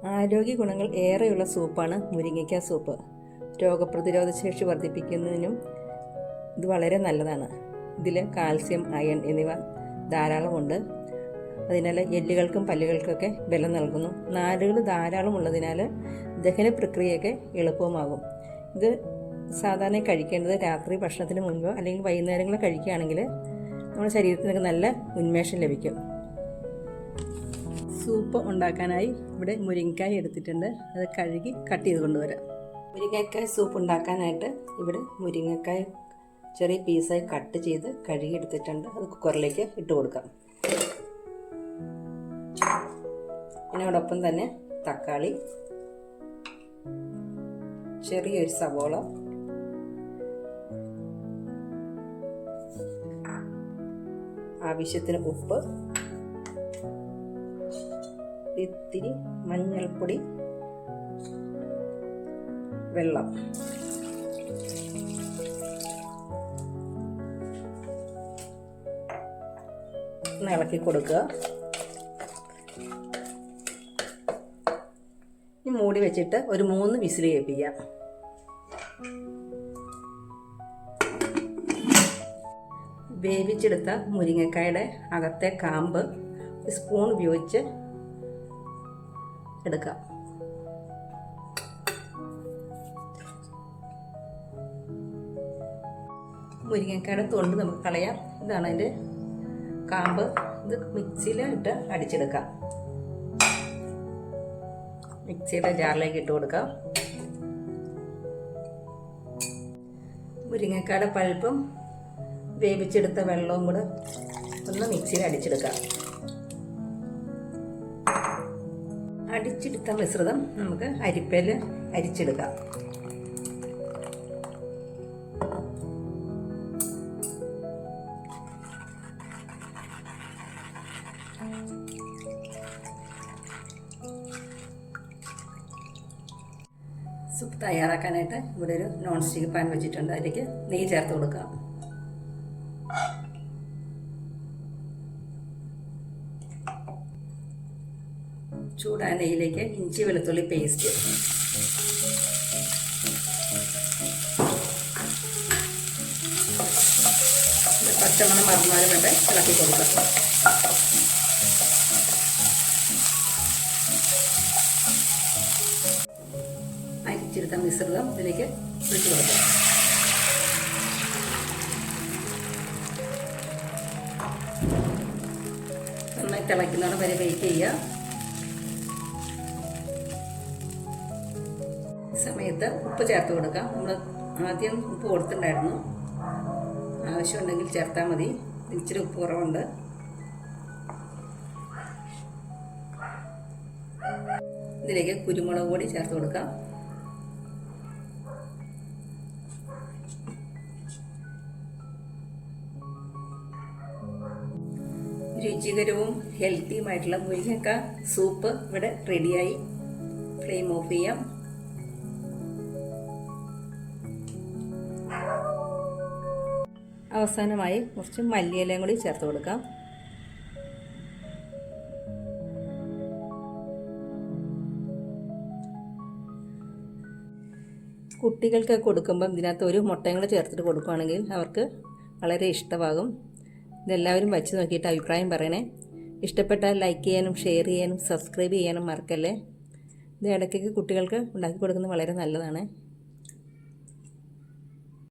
ആരോഗ്യ ഗുണങ്ങൾ ഏറെയുള്ള സൂപ്പാണ് മുരിങ്ങയ്ക്ക സൂപ്പ്. രോഗപ്രതിരോധ ശേഷി വർദ്ധിപ്പിക്കുന്നതിനും ഇത് വളരെ നല്ലതാണ്. ഇതിൽ കാൽസ്യം, അയൺ എന്നിവ ധാരാളമുണ്ട്. അതിനാൽ എല്ലുകൾക്കും പല്ലുകൾക്കൊക്കെ ബലം നൽകുന്നു. നാരുകൾ ധാരാളം ഉള്ളതിനാൽ ദഹന പ്രക്രിയയൊക്കെ എളുപ്പമാകും. ഇത് സാധാരണ കഴിക്കേണ്ടത് രാത്രി ഭക്ഷണത്തിന് മുൻപോ അല്ലെങ്കിൽ വൈകുന്നേരങ്ങളിൽ കഴിക്കുകയാണെങ്കിൽ നമ്മുടെ ശരീരത്തിനൊക്കെ നല്ല ഉന്മേഷം ലഭിക്കും. സൂപ്പ് ഉണ്ടാക്കാനായി ഇവിടെ മുരിങ്ങക്കായ എടുത്തിട്ടുണ്ട്. അത് കഴുകി കട്ട് ചെയ്ത് കൊണ്ടുവരാം. മുരിങ്ങക്കായ സൂപ്പ് ഉണ്ടാക്കാനായിട്ട് ഇവിടെ മുരിങ്ങക്കായ ചെറിയ പീസായി കട്ട് ചെയ്ത് കഴുകി എടുത്തിട്ടുണ്ട്. അത് കുക്കറിലേക്ക് ഇട്ട് കൊടുക്കാം. ഇതിനോടൊപ്പം തന്നെ തക്കാളി, ചെറിയൊരു സവോള, ആവശ്യത്തിന് ഉപ്പ്, ഇത്തിരി മഞ്ഞൾപ്പൊടി, വെള്ളം. ഇളക്കി കൊടുക്കുക. ഇനി മൂടി വെച്ചിട്ട് ഒരു 3 വിസിൽ കേൾപ്പിക്കാം. വേവിച്ചെടുത്ത മുരിങ്ങക്കായുടെ അകത്തെ കാമ്പ് ഒരു സ്പൂൺ ഉപയോഗിച്ച് എടുക്കാം. മുരിങ്ങക്കായുടെ തൊണ്ട് നമുക്ക് കളയാം. ഇതാണ് അതിൻ്റെ കാമ്പ്. ഇത് മിക്സിയിൽ ഇട്ട് അടിച്ചെടുക്കാം. മിക്സിയുടെ ജാറിലേക്ക് ഇട്ട് കൊടുക്കാം. മുരിങ്ങക്കായുടെ പൾപ്പും വേവിച്ചെടുത്ത വെള്ളവും കൂടെ ഒന്ന് മിക്സിയിൽ അടിച്ചെടുക്കാം. അടിച്ചെടുത്ത മിശ്രിതം നമുക്ക് അരിപ്പയിൽ അരിച്ചെടുക്കാം. സൂപ്പ് തയ്യാറാക്കാനായിട്ട് ഇവിടെ ഒരു നോൺ സ്റ്റിക്ക് പാൻ വെച്ചിട്ടുണ്ട്. അതിലേക്ക് നെയ്യ് ചേർത്ത് കൊടുക്കാം. ചൂടായ നെയ്യിലേക്ക് ഇഞ്ചി വെളുത്തുള്ളി പേസ്റ്റ്, പച്ചമണം മറന്നാലും വേണ്ട ഇളക്കി കൊടുക്കാം. അരിച്ചെടുത്ത മിശ്രിതം ഇതിലേക്ക് ഒഴിച്ചു കൊടുക്കാം. നന്നായി തിളയ്ക്കുന്നതോടെ വരെ വെയിറ്റ് ചെയ്യുക. സമയത്ത് ഉപ്പ് ചേർത്ത് കൊടുക്കാം. നമ്മൾ ആദ്യം ഉപ്പ് കൊടുത്തിട്ടുണ്ടായിരുന്നു. ആവശ്യമുണ്ടെങ്കിൽ ചേർത്താൽ മതി. ഇച്ചിരി ഉപ്പ് കുറവുണ്ട്. ഇതിലേക്ക് കുരുമുളക് പൊടി ചേർത്ത് കൊടുക്കാം. രുചികരവും ഹെൽത്തിയുമായിട്ടുള്ള മുരിങ്ങക്ക സൂപ്പ് ഇവിടെ റെഡിയായി. ഫ്ലെയിം ഓഫ് ചെയ്യാം. അവസാനമായി കുറച്ച് മല്ലിയിലയും കൂടി ചേർത്ത് കൊടുക്കാം. കുട്ടികൾക്ക് കൊടുക്കുമ്പം ഇതിനകത്ത് ഒരു മുട്ടയും കൂടെ ചേർത്തിട്ട് കൊടുക്കുകയാണെങ്കിൽ അവർക്ക് വളരെ ഇഷ്ടമാകും. ഇതെല്ലാവരും വച്ച് നോക്കിയിട്ട് അഭിപ്രായം പറയണേ. ഇഷ്ടപ്പെട്ടാൽ ലൈക്ക് ചെയ്യാനും ഷെയർ ചെയ്യാനും സബ്സ്ക്രൈബ് ചെയ്യാനും മറക്കല്ലേ. ഇത് ഇടയ്ക്കൊക്കെ കുട്ടികൾക്ക് ഉണ്ടാക്കി കൊടുക്കുന്നത് വളരെ നല്ലതാണ്.